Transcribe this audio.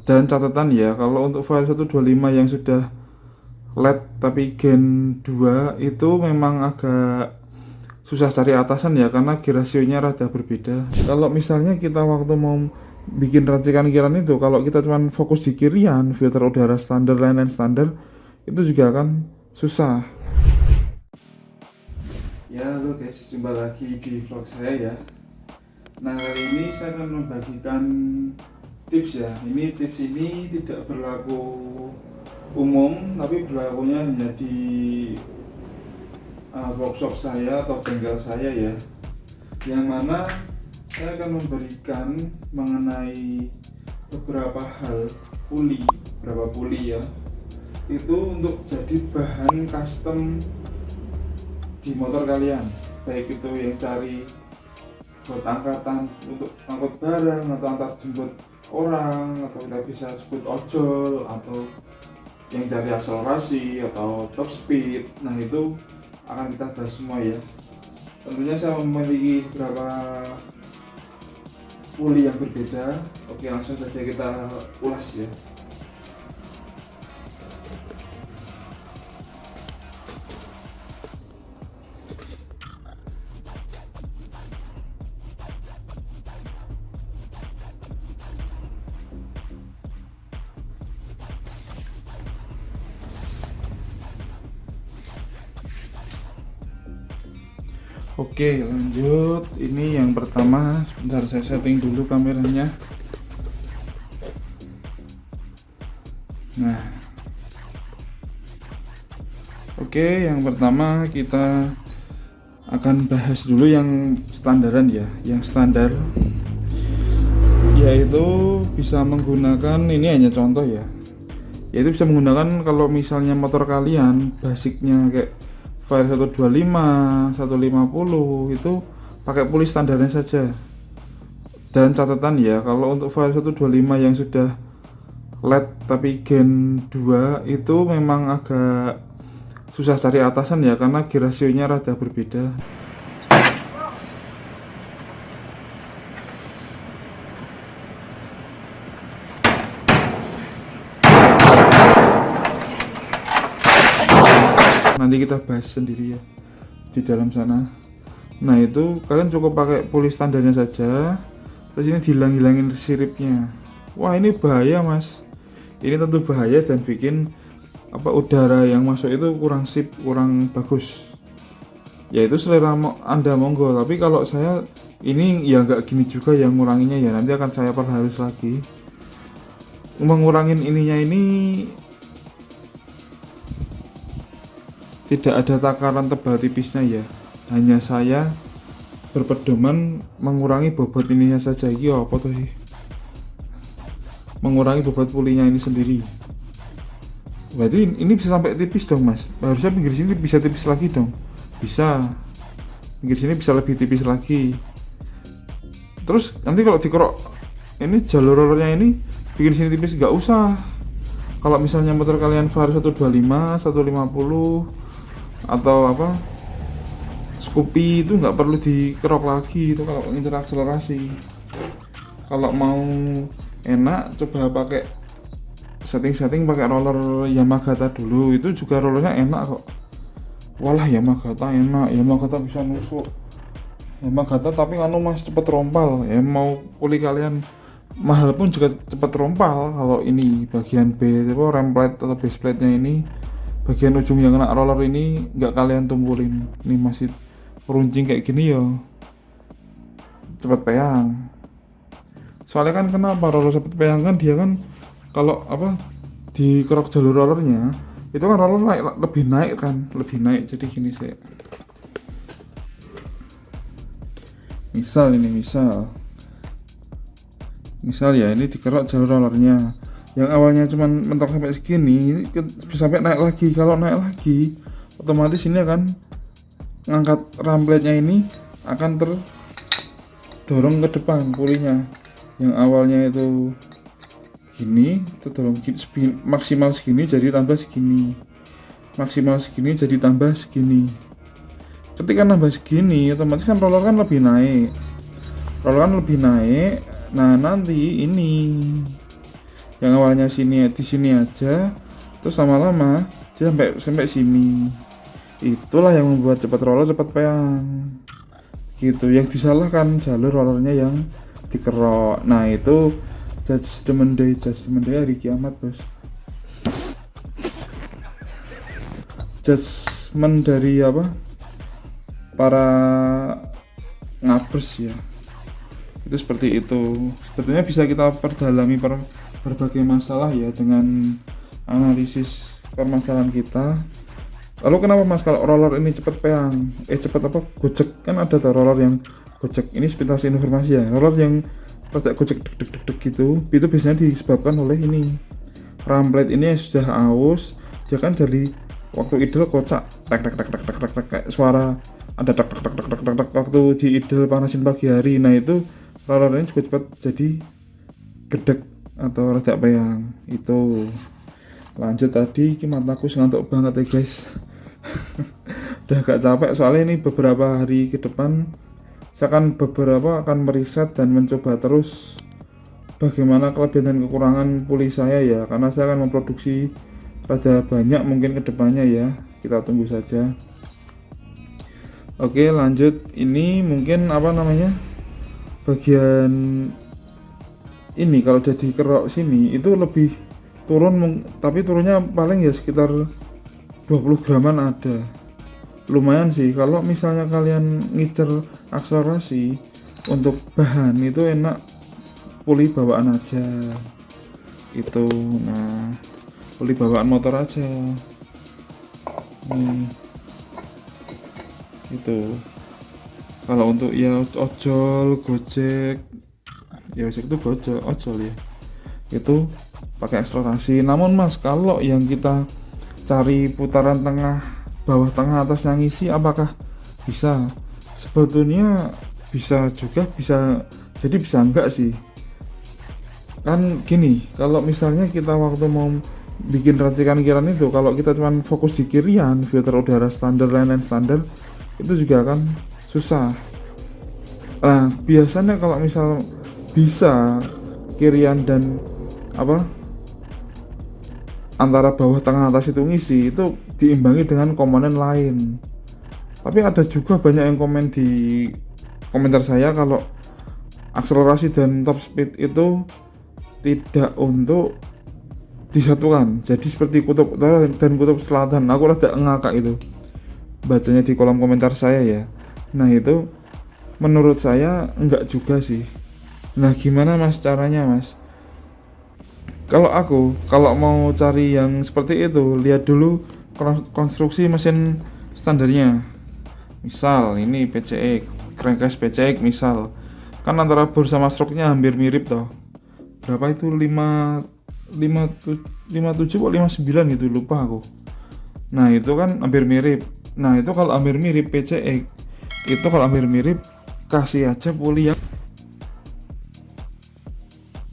Dan catatan ya, kalau untuk file 125 yang sudah LED tapi Gen 2 itu memang agak susah cari atasan ya, karena gear ratio-nya rada berbeda. Kalau misalnya kita waktu mau bikin racikan kiran itu, kalau kita cuma fokus di kirian, filter udara standar, lain-lain standar, itu juga akan susah. Ya halo guys, jumpa lagi di vlog saya ya. Nah, kali ini saya akan membagikan tips ya. Tips ini tidak berlaku umum, tapi berlakunya hanya di workshop saya atau bengkel saya ya, yang mana saya akan memberikan mengenai beberapa hal beberapa puli ya, itu untuk jadi bahan custom di motor kalian, baik itu yang cari buat angkatan untuk angkut barang atau antar jemput orang, atau kita bisa sebut ojol, atau yang cari akselerasi atau top speed. Nah, itu akan kita bahas semua ya. Tentunya saya memiliki beberapa puli yang berbeda. Oke, langsung saja kita ulas ya. Oke, lanjut. Ini yang pertama, sebentar saya setting dulu kameranya. Nah, oke, yang pertama kita akan bahas dulu yang standaran ya. Yang standar yaitu bisa menggunakan, ini hanya contoh ya, yaitu bisa menggunakan kalau misalnya motor kalian basicnya kayak Fire 125, 150 itu pakai puli standarnya saja. Dan catatan ya, kalau untuk Fire 125 yang sudah LED tapi Gen 2 itu memang agak susah cari atasan ya, karena gear ratio-nya rada berbeda. Nanti kita bahas sendiri ya di dalam sana. Nah, itu kalian cukup pakai puli standarnya saja. Terus ini dihilang-hilangin siripnya. Wah, ini bahaya mas. Ini tentu bahaya dan bikin udara yang masuk itu kurang sip, kurang bagus. Ya itu selera anda monggo. Tapi kalau saya ini ya nggak gini juga yang nguranginya ya. Nanti akan saya perhalus lagi. Mengurangin ininya ini tidak ada takaran tebal tipisnya ya, hanya saya berpedoman mengurangi bobot ininya saja. Iya apa tuh sih, mengurangi bobot pulinya ini sendiri. Berarti ini bisa sampai tipis dong mas, harusnya pinggir sini bisa tipis lagi dong. Bisa, pinggir sini bisa lebih tipis lagi. Terus nanti kalau dikerok ini jalur rollernya ini bikin sini tipis, nggak usah. Kalau misalnya motor kalian Fire 125, 150 atau Scoopy itu nggak perlu dikerok lagi itu kalau ngincer akselerasi. Kalau mau enak coba pakai setting pakai roller Yamagata dulu, itu juga rollernya enak kok. Walah, Yamagata enak, Yamagata bisa nusuk, Yamagata tapi mas cepet rompal ya. Mau puli kalian mahal pun juga cepet rompal. Kalau ini bagian rem plate atau base plate nya ini, bagian ujung yang kena roller ini nggak kalian tumpulin, ini masih peruncing kayak gini ya, cepet peyang. Soalnya kan kenapa roller cepet peyang kan, dia kan kalau dikerok jalur rollernya itu kan roller lebih naik. Jadi gini sih, misal ya, ini dikerok jalur rollernya yang awalnya cuman mentok sampai segini, ini bisa sampai naik lagi. Kalau naik lagi otomatis ini akan ngangkat rampletnya, ini akan terdorong ke depan pulinya. Yang awalnya itu gini terdorong maksimal segini jadi tambah segini, maksimal segini jadi tambah segini. Ketika nambah segini otomatis kan roller kan lebih naik. Nah nanti ini Yang awalnya di sini aja, terus lama-lama dia sampai sini. Itulah yang membuat cepat roller cepat peang. Gitu. Yang disalahkan jalur rollernya yang dikerok. Nah, itu judgment day hari kiamat, Bos. Judgment dari apa? Para ngabers ya. Itu seperti itu. Sebetulnya bisa kita perdalami berbagai masalah ya dengan analisis permasalahan kita. Lalu kenapa Mas kalau roller ini cepat peang? Cepat apa? Gojek kan ada tuh roller yang gojek. Ini sepintas informasi ya. Roller yang rada gojek deg gitu. Itu biasanya disebabkan oleh ini. Ram plate ini sudah aus, dia kan jadi waktu idle kocak tek kayak suara ada tek waktu di idle panasin pagi hari. Nah, itu roller ini juga cepat jadi gedek atau rada peang. Itu. Lanjut tadi mataku ngantuk banget ya guys. Udah agak capek soalnya ini beberapa hari ke depan saya akan meriset dan mencoba terus bagaimana kelebihan dan kekurangan puli saya ya, karena saya akan memproduksi rada banyak mungkin ke depannya ya. Kita tunggu saja. Oke, lanjut. Ini mungkin bagian ini kalau jadi kerok sini itu lebih turun, tapi turunnya paling ya sekitar 20 graman ada. Lumayan sih kalau misalnya kalian ngincer akselerasi untuk bahan itu enak puli bawaan aja itu. Nah, puli bawaan motor aja nih itu. Kalau untuk ya ojol, gojek ya, itu ojol ya, itu pakai akselerasi. Namun Mas, kalau yang kita cari putaran tengah, bawah, tengah, atas yang ngisi, apakah bisa? Sebetulnya bisa juga, bisa jadi bisa enggak sih. Kan gini, kalau misalnya kita waktu mau bikin racikan kirian itu, kalau kita cuma fokus di kirian, filter udara standar, lain-lain standar, itu juga kan susah. Nah, biasanya kalau misal bisa kirian dan antara bawah, tengah, atas itu ngisi, itu diimbangi dengan komponen lain. Tapi ada juga banyak yang komen di komentar saya kalau akselerasi dan top speed itu tidak untuk disatukan, jadi seperti kutub utara dan kutub selatan. Aku rada ngakak itu bacanya di kolom komentar saya ya. Nah, itu menurut saya enggak juga sih. Nah, gimana Mas caranya Mas? Kalau mau cari yang seperti itu, lihat dulu konstruksi mesin standarnya. Misal ini PCX, crankcase PCX misal, kan antara bor sama stroke-nya hampir mirip toh. Berapa itu 57 atau 59 gitu, lupa aku. Nah, itu kan hampir mirip. Nah, itu kalau hampir mirip PCX, itu kalau hampir mirip kasih aja puli yang